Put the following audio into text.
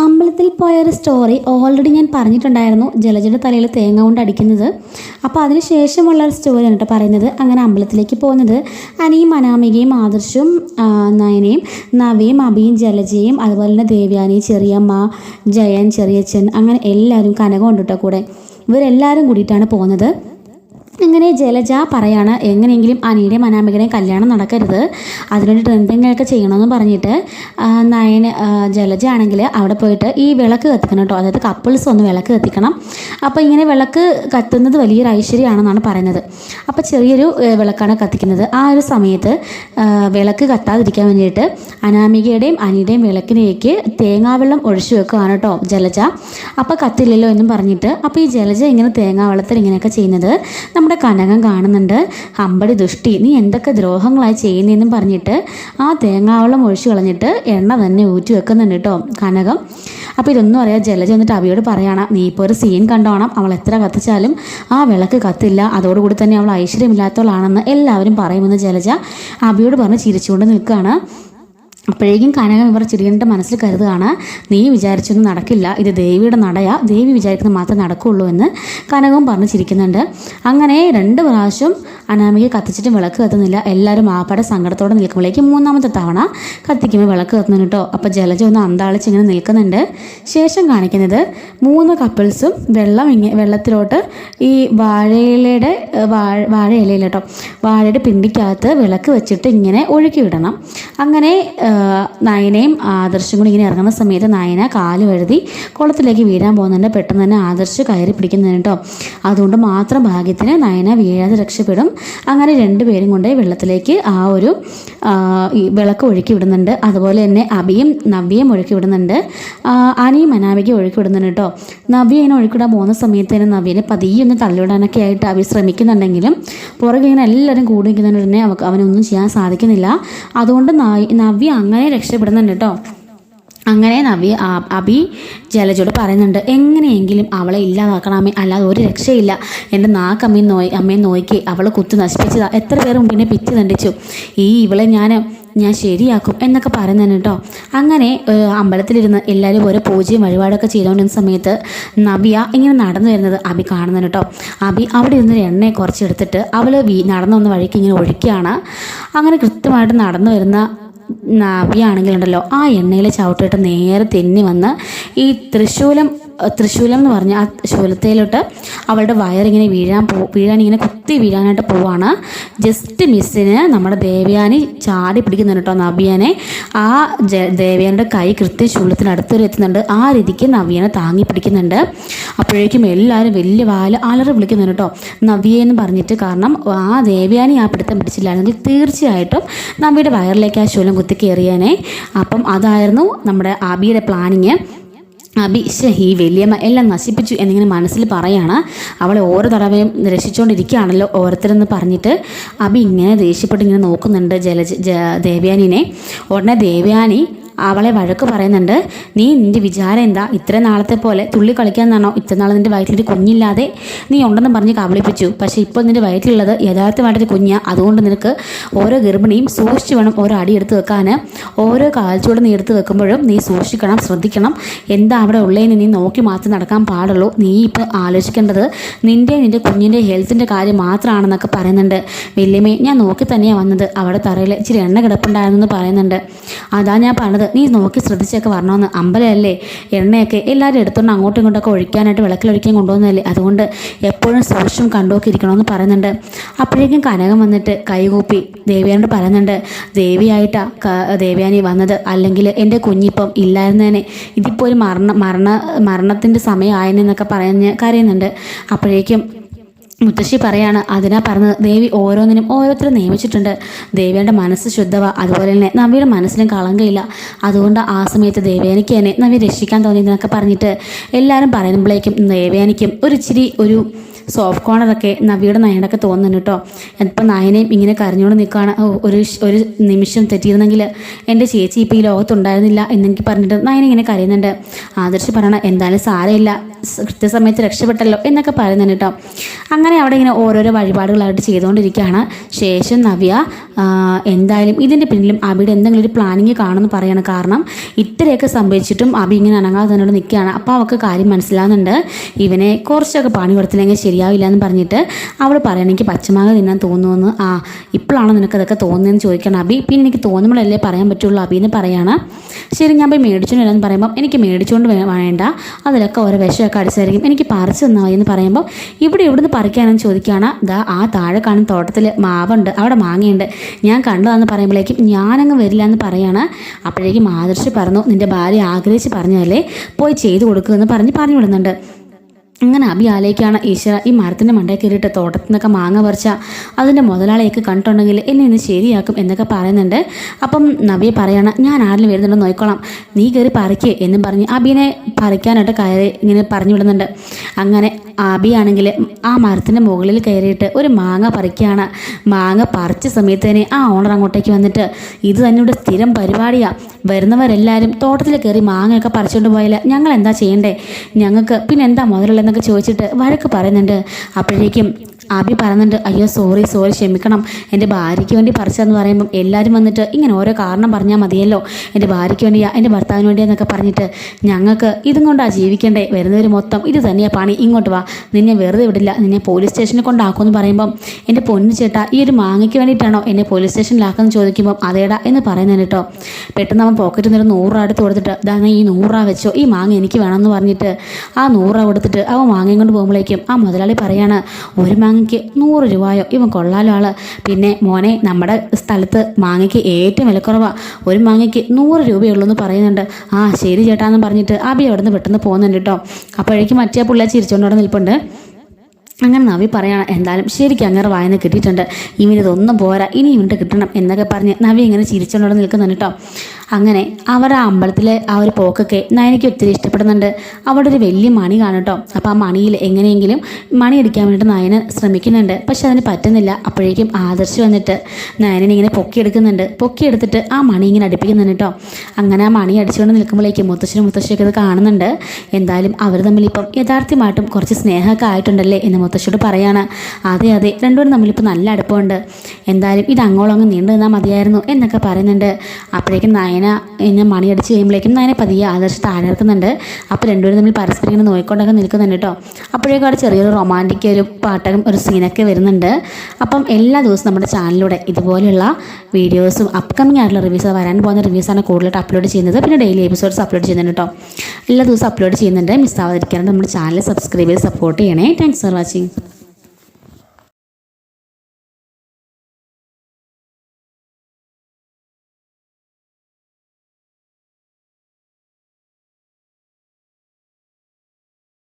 അമ്പലത്തിൽ പോയൊരു story already ഞാൻ പറഞ്ഞിട്ടുണ്ടായിരുന്നു, ജലജയുടെ തലയിൽ തേങ്ങ കൊണ്ട് അടിക്കുന്നത്. അപ്പോൾ അതിന് ശേഷമുള്ള ഒരു സ്റ്റോറിയാണ് കേട്ടോ പറയുന്നത്. അങ്ങനെ അമ്പലത്തിലേക്ക് പോകുന്നത് അനിയും അനാമികയും ആദർശും നയനയും നവിയും അഭിയും ജലജയും അതുപോലെ തന്നെ ദേവ്യാനി, ചെറിയമ്മ, ജയൻ, ചെറിയച്ഛൻ, അങ്ങനെ എല്ലാവരും കനകം ഉണ്ട് കേട്ടോ കൂടെ. ഇവരെല്ലാവരും കൂടിയിട്ടാണ് പോകുന്നത്. ഇങ്ങനെ ജലജ പറയാണ് എങ്ങനെയെങ്കിലും അനിയുടെയും അനാമികയുടെയും കല്യാണം നടക്കരുത്, അതിനുവേണ്ടിയിട്ട് എന്തെങ്കിലുമൊക്കെ ചെയ്യണമെന്ന് പറഞ്ഞിട്ട് ജലജ ആണെങ്കിൽ അവിടെ പോയിട്ട് ഈ വിളക്ക് കത്തിക്കണം കേട്ടോ. അതായത് കപ്പിൾസ് ഒന്ന് വിളക്ക് കത്തിക്കണം. അപ്പോൾ ഇങ്ങനെ വിളക്ക് കത്തുന്നത് വലിയൊരു ഐശ്വര്യമാണെന്നാണ് പറയുന്നത്. അപ്പോൾ ചെറിയൊരു വിളക്കാണ് കത്തിക്കുന്നത്. ആ ഒരു സമയത്ത് വിളക്ക് കത്താതിരിക്കാൻ വേണ്ടിയിട്ട് അനാമികയുടെയും അനിയുടെയും വിളക്കിലേക്ക് തേങ്ങാവെള്ളം ഒഴിച്ചു വെക്കുകയാണ് കേട്ടോ ജലജ. അപ്പോൾ കത്തില്ലല്ലോ എന്നും പറഞ്ഞിട്ട് അപ്പോൾ ഈ ജലജ ഇങ്ങനെ തേങ്ങാവെള്ളത്തിൽ ഇങ്ങനെയൊക്കെ ചെയ്യുന്നത് നമ്മുടെ കനകം കാണുന്നുണ്ട്. അമ്പടി ദുഷ്ടി, നീ എന്തൊക്കെ ദ്രോഹങ്ങളായി ചെയ്യുന്നതെന്നും പറഞ്ഞിട്ട് ആ തേങ്ങാവെള്ളം ഒഴിച്ചു കളഞ്ഞിട്ട് എണ്ണ തന്നെ ഊറ്റി വെക്കുന്നുണ്ട് കേട്ടോ കനകം. അപ്പോൾ ഇതൊന്നും അറിയാം ജലജ എന്നിട്ട് അവിയോട് പറയാണ്, നീ ഇപ്പോൾ ഒരു സീൻ കണ്ടോണം, അവൾ എത്ര കത്തിച്ചാലും ആ വിളക്ക് കത്തില്ല, അതോടുകൂടി തന്നെ അവൾ ഐശ്വര്യമില്ലാത്തവളാണെന്ന് എല്ലാവരും പറയുമെന്ന് ജലജ അവിയോട് പറഞ്ഞ് ചിരിച്ചുകൊണ്ട് നിൽക്കുകയാണ്. അപ്പോഴേക്കും കനകം ഇവർ ചിരികണ്ടിട്ട് മനസ്സിൽ കരുതുകയാണ്, നീ വിചാരിച്ചൊന്നും നടക്കില്ല, ഇത് ദേവിയുടെ നടയാ, ദേവി വിചാരിക്കുന്നത് മാത്രമേ നടക്കുകയുള്ളൂ എന്ന് കനകവും പറഞ്ഞ് ചിരിക്കുന്നുണ്ട്. അങ്ങനെ 2 പ്രാവശ്യം അനാമിക കത്തിച്ചിട്ടും വിളക്ക് കത്തുന്നില്ല. എല്ലാവരും ആപ്പാടെ സങ്കടത്തോടെ നിൽക്കുമ്പോഴേക്കും 3ാമത്തെ തവണ കത്തിക്കുമ്പോൾ വിളക്ക് കത്തുന്നു കേട്ടോ. അപ്പോൾ ജലജ ഒന്ന് അന്താളിച്ച് ഇങ്ങനെ നിൽക്കുന്നുണ്ട്. ശേഷം കാണിക്കുന്നത് 3 കപ്പിൾസും വെള്ളത്തിലോട്ട് ഈ വാഴയിലയിൽ കേട്ടോ, വാഴയുടെ പിണ്ടിക്കകത്ത് വിളക്ക് വെച്ചിട്ട് ഇങ്ങനെ ഒഴുക്കി വിടണം. അങ്ങനെ നയനയും ആദർശും കൂടി ഇങ്ങനെ ഇറങ്ങുന്ന സമയത്ത് നയന കാല് വഴുതി കുളത്തിലേക്ക് വീഴാൻ പോകുന്നുണ്ട്. പെട്ടെന്ന് തന്നെ ആദർശ് കയറി പിടിക്കുന്നുണ്ട് കേട്ടോ. അതുകൊണ്ട് മാത്രം ഭാഗ്യത്തിന് നയന വീഴാതെ രക്ഷപ്പെടും. അങ്ങനെ 2 പേരും കൊണ്ട് വെള്ളത്തിലേക്ക് ആ ഒരു ഈ വിളക്ക് ഒഴുക്കി വിടുന്നുണ്ട്. അതുപോലെ തന്നെ അഭിയും നവ്യയും ഒഴുക്കി വിടുന്നുണ്ട്. അനിയും അനാമികയും ഒഴുക്കി വിടുന്നുണ്ട് കേട്ടോ. നവ്യ ഇങ്ങനെ ഒഴുക്കിടാൻ പോകുന്ന സമയത്ത് തന്നെ നവ്യനെ പതിയൊന്ന് തള്ളിവിടാനൊക്കെ ആയിട്ട് അഭി ശ്രമിക്കുന്നുണ്ടെങ്കിലും പുറകെ ഇങ്ങനെ എല്ലാവരും കൂടി നിൽക്കുന്നതിന് തന്നെ അവനൊന്നും ചെയ്യാൻ സാധിക്കുന്നില്ല. അതുകൊണ്ട് നവ്യ അങ്ങനെ രക്ഷപ്പെടുന്നുണ്ട് കേട്ടോ. അങ്ങനെ അഭി ജലജോട് പറയുന്നുണ്ട്, എങ്ങനെയെങ്കിലും അവളെ ഇല്ലാതാക്കണമേ, അല്ലാതെ ഒരു രക്ഷയില്ല. എൻ്റെ അമ്മയെ നോക്കി അവളെ കുത്തി നശിപ്പിച്ചതാ, എത്ര പേർ മുമ്പിനെ പിറ്റി തണ്ടിച്ചു, ഇവളെ ഞാൻ ശരിയാക്കും എന്നൊക്കെ പറയുന്നുണ്ട് കേട്ടോ. അങ്ങനെ അമ്പലത്തിലിരുന്ന് എല്ലാവരും ഓരോ പൂജയും വഴിപാടൊക്കെ ചെയ്തുകൊണ്ടിരുന്ന സമയത്ത് നവ്യ ഇങ്ങനെ നടന്നു വരുന്നത് അഭി കാണുന്നുണ്ട് കേട്ടോ. അഭി അവിടെ ഇരുന്നൊരു എണ്ണയെ കുറച്ചെടുത്തിട്ട് അവൾ നടന്നു വന്ന വഴിക്ക് ഇങ്ങനെ ഒഴിക്കുകയാണ്. അങ്ങനെ കൃത്യമായിട്ട് നടന്നു വരുന്ന നവ്യ ആണെങ്കിലുണ്ടല്ലോ ആ എണ്ണയിൽ ചവിട്ടിട്ട് നേരെ തെന്നി വന്ന് ഈ ത്രിശൂലം എന്ന് പറഞ്ഞ ആ ശൂലത്തിലോട്ട് അവളുടെ വയറിങ്ങനെ വീഴാൻ ഇങ്ങനെ കുത്തി വീഴാനായിട്ട് പോവാണ്. ജസ്റ്റ് മിസ്സിന് നമ്മുടെ ദേവയാനി ചാടി പിടിക്കുന്നുണ്ട് കേട്ടോ നവ്യനെ. ആ ദേവയാനിയുടെ കൈ കൃത്യം ശൂലത്തിനടുത്തൊരു എത്തുന്നുണ്ട്. ആ രീതിക്ക് നവ്യനെ താങ്ങി പിടിക്കുന്നുണ്ട്. അപ്പോഴേക്കും എല്ലാവരും വലിയ അലറി വിളിക്കുന്നുണ്ട് കേട്ടോ നവ്യെന്ന് പറഞ്ഞിട്ട്. കാരണം ആ ദേവയാനി ആ പിടുത്തം പിടിച്ചില്ലായിരുന്നെങ്കിൽ തീർച്ചയായിട്ടും നവ്യയുടെ വയറിലേക്ക് ആ ശൂലം കുത്തി കയറിയാനേ. അപ്പം അതായിരുന്നു നമ്മുടെ അബിയുടെ പ്ലാനിങ്. അബി ഈ വലിയമ്മ എല്ലാം നശിപ്പിച്ചു എന്നിങ്ങനെ മനസ്സിൽ പറയാണ്. അവളെ ഓരോ തടവയും രക്ഷിച്ചുകൊണ്ടിരിക്കുകയാണല്ലോ ഓരോരുത്തരെന്ന് പറഞ്ഞിട്ട് അബി ഇങ്ങനെ ദേഷ്യപ്പെട്ട് ഇങ്ങനെ നോക്കുന്നുണ്ട് ദേവയാനിനെ. ഉടനെ ദേവയാനി അവളെ വഴക്ക് പറയുന്നുണ്ട്, നീ നിൻ്റെ വിചാരം എന്താ, ഇത്ര നാളത്തെ പോലെ തുള്ളി കളിക്കാമെന്നാണോ? ഇത്ര നാൾ നിൻ്റെ വയറ്റിലൊരു കുഞ്ഞില്ലാതെ നീ ഉണ്ടെന്ന് പറഞ്ഞ് കബളിപ്പിച്ചു. പക്ഷേ ഇപ്പോൾ നിൻ്റെ വയറ്റിലുള്ളത് യഥാർത്ഥമായിട്ടൊരു കുഞ്ഞാണ്. അതുകൊണ്ട് നിനക്ക് ഓരോ ഗർഭിണിയും സൂക്ഷിച്ച് വേണം ഓരോ അടി എടുത്ത് വെക്കാൻ. ഓരോ കാൽച്ചൂട് നീ എടുത്ത് വെക്കുമ്പോഴും നീ സൂക്ഷിക്കണം, ശ്രദ്ധിക്കണം. എന്താ അവിടെ ഉള്ളതിന് നീ നോക്കി മാത്രം നടക്കാൻ പാടുള്ളൂ. നീ ഇപ്പോൾ ആലോചിക്കേണ്ടത് നിൻ്റെ കുഞ്ഞിൻ്റെ ഹെൽത്തിൻ്റെ കാര്യം മാത്രമാണെന്നൊക്കെ പറയുന്നുണ്ട്. വല്യമ്മേ, ഞാൻ നോക്കി തന്നെയാണ് വന്നത്, അവിടെ തറയിൽ ഇച്ചിരി എണ്ണ കിടപ്പുണ്ടായിരുന്നെന്ന് പറയുന്നുണ്ട്. അതാ ഞാൻ പറഞ്ഞത്, നീ നോക്കി ശ്രദ്ധിച്ചൊക്കെ വരണമെന്ന്. അമ്പലമല്ലേ, എണ്ണയൊക്കെ എല്ലാവരും എടുത്തുകൊണ്ട് അങ്ങോട്ടും ഇങ്ങോട്ടൊക്കെ ഒഴിക്കാനായിട്ട് വിളക്കിലൊഴിക്കാൻ കൊണ്ടുവന്നതല്ലേ, അതുകൊണ്ട് എപ്പോഴും സൂക്ഷ്മം കണ്ടുനോക്കിയിരിക്കണമെന്ന് പറയുന്നുണ്ട്. അപ്പോഴേക്കും കനകം വന്നിട്ട് കൈകൂപ്പി ദേവയാനോട് പറയുന്നുണ്ട്, ദേവയാനി വന്നത്, അല്ലെങ്കിൽ എൻ്റെ കുഞ്ഞിപ്പം ഇല്ലായിരുന്നേനെ, ഇതിപ്പോൾ ഒരു മരണത്തിൻ്റെ സമയമായെന്നൊക്കെ പറഞ്ഞ് കരയുന്നുണ്ട്. അപ്പോഴേക്കും മുത്തശ്ശി പറയാണ്, അതിനാ പറഞ്ഞത് ദേവി ഓരോന്നിനും ഓരോരുത്തരും നിയമിച്ചിട്ടുണ്ട്. ദേവിയുടെ മനസ്സ് ശുദ്ധവാ, അതുപോലെ തന്നെ നവിയുടെ മനസ്സിലും കളങ്കയില്ല. അതുകൊണ്ട് ആ സമയത്ത് ദേവയാനിക്ക് തന്നെ നവി രക്ഷിക്കാൻ തോന്നിയെന്നൊക്കെ പറഞ്ഞിട്ട് എല്ലാവരും പറയുമ്പോഴേക്കും ദേവയാനിക്കും ഒരു സോഫ്റ്റ് കോർണറൊക്കെ നവിയുടെ നയനൊക്കെ തോന്നുന്നു കേട്ടോ. ഇപ്പം നയനയും ഇങ്ങനെ കരഞ്ഞുകൊണ്ട് നിൽക്കുകയാണ്. ഒരു നിമിഷം തെറ്റിയിരുന്നെങ്കിൽ എൻ്റെ ചേച്ചി ഇപ്പോൾ ഈ ലോകത്തുണ്ടായിരുന്നില്ല എന്നെനിക്ക് പറഞ്ഞിട്ട് നയന ഇങ്ങനെ കരയുന്നുണ്ട്. ആദർശ് പറയണം, എന്തായാലും സാരമില്ല, കൃത്യസമയത്ത് രക്ഷപ്പെട്ടല്ലോ എന്നൊക്കെ പറയുന്നുണ്ട് കേട്ടോ. അങ്ങനെ അവിടെ ഇങ്ങനെ ഓരോരോ വഴിപാടുകളായിട്ട് ചെയ്തുകൊണ്ടിരിക്കുകയാണ്. ശേഷം നവ്യ എന്തായാലും ഇതിൻ്റെ പിന്നിലും അബിയുടെ എന്തെങ്കിലും ഒരു പ്ലാനിങ് കാണുമെന്ന് പറയാണ്. കാരണം ഇത്രയൊക്കെ സംഭവിച്ചിട്ടും അബി ഇങ്ങനെ അനങ്ങാതെ തന്നോട് നിൽക്കുകയാണ്. അപ്പോൾ അവൾക്ക് കാര്യം മനസ്സിലാവുന്നുണ്ട്, ഇവനെ കുറച്ചൊക്കെ പണി കൊടുത്തില്ലെങ്കിൽ ശരിയാവില്ല എന്ന് പറഞ്ഞിട്ട് അവൾ പറയണം എനിക്ക് പച്ചമാങ്ങ തിന്നാൻ തോന്നുമെന്ന്. ഇപ്പോഴാണോ നിനക്കതൊക്കെ തോന്നുന്നതെന്ന് ചോദിക്കണം അബി. പിന്നെ എനിക്ക് തോന്നുമ്പോഴല്ലേ പറയാൻ പറ്റുള്ളൂ അബി എന്ന് പറയാണ്. ശരി ഞാൻ പോയി മേടിച്ചുകൊണ്ട് വരാമെന്ന് പറയുമ്പം എനിക്ക് മേടിച്ചുകൊണ്ട് വേണ്ട, അതിലൊക്കെ ഓരോ വിഷമൊക്കെ അടിച്ചായിരിക്കും, എനിക്ക് പറിച്ചു തന്നാൽ മതി എന്ന് പറയുമ്പോൾ ഇവിടുന്ന് പറിക്കാനെന്ന് ചോദിക്കുകയാണ്. ആ താഴെ കാണുന്ന തോട്ടത്തിൽ മാവുണ്ട്, അവിടെ മാങ്ങയുണ്ട്, ഞാൻ കണ്ടതാണെന്ന് പറയുമ്പോഴേക്കും ഞാനങ്ങ് വരില്ല എന്ന് പറയാണ്. അപ്പോഴേക്കും ആദർശ് പറഞ്ഞു നിൻ്റെ ഭാര്യ ആഗ്രഹിച്ച് പറഞ്ഞതല്ലേ, പോയി ചെയ്തു കൊടുക്കുമെന്ന് പറഞ്ഞു വിടുന്നുണ്ട്. അങ്ങനെ അബി ആലോചിക്കുകയാണ്, ഈശ്വര ഈ മരത്തിൻ്റെ മണ്ടയിൽ കയറിയിട്ട് തോട്ടത്തിൽ നിന്നൊക്കെ മാങ്ങ പറിച്ച അതിൻ്റെ മുതലാളിയൊക്കെ കണ്ടിട്ടുണ്ടെങ്കിൽ എന്നെ ഇന്ന് ശരിയാക്കും എന്നൊക്കെ പറയുന്നുണ്ട്. അപ്പം നബിയെ പറയാണ് ഞാൻ ആരിലും വരുന്നുണ്ടോ നോക്കിക്കോളാം, നീ കയറി പറിക്കേ എന്നും പറഞ്ഞ് അബിനെ പറിക്കാനായിട്ട് കയറി ഇങ്ങനെ പറഞ്ഞു വിടുന്നുണ്ട്. അങ്ങനെ അബിയാണെങ്കിൽ ആ മരത്തിൻ്റെ മുകളിൽ കയറിയിട്ട് ഒരു മാങ്ങ പറിക്കുകയാണ്. മാങ്ങ പറിച്ച സമയത്ത് തന്നെ ആ ഓണർ അങ്ങോട്ടേക്ക് വന്നിട്ട് ഇത് തന്നെ ഇവിടെ സ്ഥിരം പരിപാടിയാണ്, വരുന്നവരെല്ലാവരും തോട്ടത്തിൽ കയറി മാങ്ങയൊക്കെ പറിച്ചുകൊണ്ട് പോയാൽ ഞങ്ങൾ എന്താ ചെയ്യണ്ടേ, ഞങ്ങൾക്ക് പിന്നെ എന്താ മുതലുള്ളതെന്നൊക്കെ ചോദിച്ചിട്ട് വഴക്ക് പറയുന്നുണ്ട്. അപ്പോഴേക്കും അബി പറയുന്നുണ്ട് അയ്യോ സോറി ക്ഷമിക്കണം, എൻ്റെ ഭാര്യയ്ക്ക് വേണ്ടി പറിച്ചതെന്ന് പറയുമ്പം എല്ലാവരും വന്നിട്ട് ഇങ്ങനെ ഓരോ കാരണം പറഞ്ഞാൽ മതിയല്ലോ, എൻ്റെ ഭാര്യയ്ക്ക് വേണ്ടിയാ എൻ്റെ ഭർത്താവിന് വേണ്ടിയാന്നൊക്കെ പറഞ്ഞിട്ട് ഞങ്ങൾക്ക് ഇതും കൊണ്ടാണ് ജീവിക്കണ്ടേ, വരുന്നവർ മൊത്തം ഇത് തന്നെയാണ് പണി, ഇങ്ങോട്ട് വാ, നിന്നെ വെറുതെ വിടില്ല, നിന്നെ പോലീസ് സ്റ്റേഷനിൽ കൊണ്ടാക്കുമെന്ന് പറയുമ്പം എൻ്റെ പൊന്നു ചേട്ടാ ഈ ഒരു മാങ്ങയ്ക്ക് വേണ്ടിയിട്ടാണോ എന്നെ പോലീസ് സ്റ്റേഷനിലാക്കുമെന്ന് ചോദിക്കുമ്പം അതേടാ എന്ന് പറയുന്നത് കേട്ടോ. പെട്ടെന്ന് അവൻ പോക്കറ്റിൽ നിന്ന് 100 രൂപ എടുത്ത് കൊടുത്തിട്ട് ഇതാ ഈ 100 രൂപ വെച്ചോ, ഈ മാങ്ങ എനിക്ക് വേണമെന്ന് പറഞ്ഞിട്ട് ആ 100 രൂപ കൊടുത്തിട്ട് അവൻ മാങ്ങയും കൊണ്ട് പോകുമ്പോഴേക്കും ആ മുതലാളി പറയാണ് ഒരു മാങ്ങയ്ക്ക് 100 രൂപയോ, ഇവൻ കൊള്ളാലോ ആള്, പിന്നെ മോനെ നമ്മുടെ സ്ഥലത്ത് മാങ്ങയ്ക്ക് ഏറ്റവും വിലക്കുറവാണ്, ഒരു മാങ്ങയ്ക്ക് 100 രൂപയുള്ളൂ എന്ന് പറയുന്നുണ്ട്. ശരി ചേട്ടാന്ന് പറഞ്ഞിട്ട് അബി അവിടെ നിന്ന് പെട്ടെന്ന് പോകുന്നുണ്ട് കേട്ടോ. അപ്പോഴേക്കും മറ്റേ പിള്ളേർ ചിരിച്ചുകൊണ്ട് അവിടെ നിൽപ്പുണ്ട്. അങ്ങനെ നവി പറയണം എന്തായാലും ശരിക്കും അങ്ങനെ വായന കിട്ടിയിട്ടുണ്ട്, ഇവനിതൊന്നും പോരാ, ഇനി ഇവൻ്റെ കിട്ടണം എന്നൊക്കെ പറഞ്ഞ് നവി ഇങ്ങനെ ചിരിച്ചുകൊണ്ട് നിൽക്കുന്നുണ്ട് കേട്ടോ. അങ്ങനെ അവരുടെ അമ്പലത്തിലെ ആ ഒരു പോക്കൊക്കെ നയനയ്ക്ക് ഒത്തിരി ഇഷ്ടപ്പെടുന്നുണ്ട്. അവിടെ ഒരു വലിയ മണി കാണും കേട്ടോ. അപ്പോൾ ആ മണിയിൽ എങ്ങനെയെങ്കിലും മണി അടിക്കാൻ വേണ്ടിയിട്ട് നയന് ശ്രമിക്കുന്നുണ്ട്, പക്ഷെ അതിന് പറ്റുന്നില്ല. അപ്പോഴേക്കും ആദർശ് വന്നിട്ട് നയനെ ഇങ്ങനെ പൊക്കിയെടുത്തിട്ട് ആ മണി ഇങ്ങനെ അടുപ്പിക്കുന്നുണ്ട് കേട്ടോ. അങ്ങനെ ആ മണി അടിച്ചുകൊണ്ട് നിൽക്കുമ്പോഴേക്കും മുത്തശ്ശിയൊക്കെ ഇത് കാണുന്നുണ്ട്. എന്തായാലും അവർ തമ്മിലിപ്പം യഥാർത്ഥമായിട്ടും കുറച്ച് സ്നേഹമൊക്കെ ആയിട്ടുണ്ടല്ലേ എന്ന് മുത്തശ്ശിയോട് പറയാണ്. അതെ രണ്ടുപേരും തമ്മിലിപ്പോൾ നല്ല അടുപ്പമുണ്ട്, എന്തായാലും ഇത് അങ്ങോളം നീണ്ടു നിന്നാൽ മതിയായിരുന്നു എന്നൊക്കെ പറയുന്നുണ്ട്. അപ്പോഴേക്കും നയന ഇങ്ങനെ മണി അടിച്ച് കഴിയുമ്പോഴേക്കും നയനെ പതിയെ ആദർശ് താഴെ ഇറക്കുന്നുണ്ട്. അപ്പോൾ രണ്ടുപേരും തമ്മിൽ പരസ്പരം ഇങ്ങനെ നോക്കിക്കൊണ്ടൊക്കെ നിൽക്കുന്നുണ്ട് കേട്ടോ. അപ്പോഴേക്കും അവിടെ ചെറിയൊരു റൊമാൻറ്റിക് ഒരു പാട്ടകം ഒരു സീനൊക്കെ വരുന്നുണ്ട്. അപ്പം എല്ലാ ദിവസവും നമ്മുടെ ചാനലിലൂടെ ഇതുപോലെയുള്ള വീഡിയോസും അപ്കമിങ് ആയിട്ടുള്ള റിവ്യൂസ് വരാൻ പോകുന്ന റിവ്യൂസാണ് കൂടുതലായിട്ട് അപ്ലോഡ് ചെയ്യുന്നത്. പിന്നെ ഡെയിലി എപ്പിസോഡ്സ് അപ്ലോഡ് ചെയ്യുന്നുണ്ട് കേട്ടോ. എല്ലാ ദിവസവും അപ്ലോഡ് ചെയ്യുന്നുണ്ട്, മിസ്സാവാതിരിക്കാനായിട്ട് നമ്മുടെ ചാനൽ സബ്സ്ക്രൈബ് ചെയ്ത് സപ്പോർട്ട് ചെയ്യണേ. Thanks for watching.